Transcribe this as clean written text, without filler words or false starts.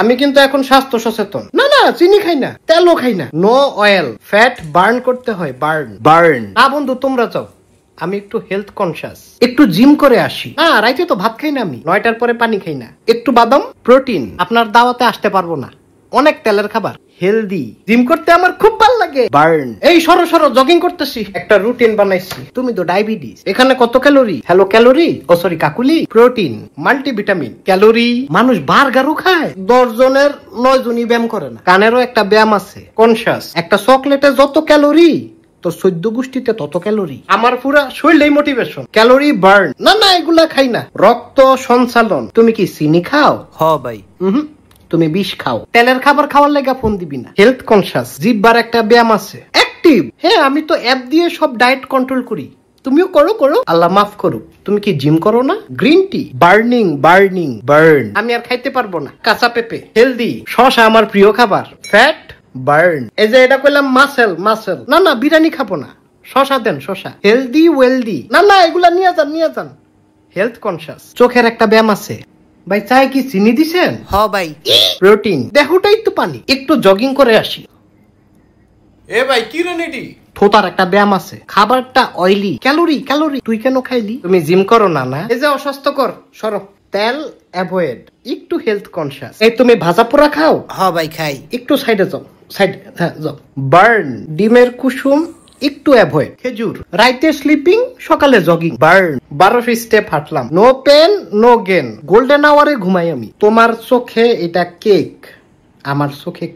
আমি কিন্তু এখন স্বাস্থ্য সচেতন। না না, চিনি খাই না, তেলও খাই না, নো অয়েল। ফ্যাট বার্ন করতে হয়, বার্ন। না বন্ধু, তোমরা চাও, আমি একটু হেলথ কনসিয়াস, একটু জিম করে আসি। না, রাইতে তো ভাত খাই না, আমি 9টার পরে পানি খাই না। একটু বাদাম, প্রোটিন। আপনার দাওয়াতে আসতে পারবো না, অনেক তেলের খাবার। হেলদি জিম করতে আমার খুব ভালো লাগে। বার্ন। এই সরো জগিং করতেছি, একটা রুটিন বানাইছি। তুমি তো ডায়াবেটিস, এখানে কত ক্যালোরি? হ্যালো ক্যালোরি, ও sorry Kakuli. Protein, multivitamin, calorie. মানুষ বার্গারও খায়, 10 জনের 9 জনই ব্যায়াম করে না। কানেরও একটা ব্যায়াম আছে, কনসিয়াস। একটা চকলেটে যত ক্যালোরি, তো 14 গোষ্ঠীতে তত ক্যালোরি। আমার পুরা শরীরেই মোটিভেশন, ক্যালোরি বার্ন। না না, এগুলা খাই না। রক্ত সঞ্চালন। তুমি কি চিনি খাও? হ ভাই। তুমি বিষ খাও। তেলের খাবার খাওয়ার লাগা ফোন দিবি না। হেলথ কনসিয়াস, জিহ্বার একটা ব্যায়াম আছে, অ্যাক্টিভ। হ্যাঁ, আমি তো অ্যাপ দিয়ে সব ডায়েট কন্ট্রোল করি। তুমিও করো। আল্লাহ মাফ করো। তুমি কি জিম করো না? Green tea, burn. আমি আর খাইতে পারবো না। কাঁচা পেঁপে, হেলদি। শসা আমার প্রিয় খাবার। Fat burn. এই যে এটা কইলাম মাসেল। না বিরিয়ানি খাবো না, শসা দেন, শসা। Healthy wealthy. না এগুলা নিয়ে যান। Health conscious. চোখের একটা ব্যায়াম আছে। ভাই চায় কি চিনি দিছেন? হ ভাই। প্রোটিন। দেহটাই তো পানি। একটু জগিং করে আসি। এ ভাই কি রে নেটি? থোতার একটা ব্যায়াম আছে। খাবারটা অয়েলি, ক্যালোরি। তুই কেন খাইলি? তুমি জিম করো না? না, এই যে অস্বাস্থ্যকর, সরো। তেল অ্যাভয়েড, একটু হেলথ কনসিয়াস। এই তুমি ভাজা পোড়া খাও? হ ভাই খাই। একটু সাইডে যাও, যাও। বার্ন, ডিমের কুসুম একটু অ্যাভয়েড। খেজুর। রাইতে স্লিপিং, সকালে জগিং। বার্ন। 1200 স্টেপ হাঁটলাম। No pain no gain. Golden আওয়ারে ঘুমাই আমি। তোমার চোখে এটা কেক, আমার চোখে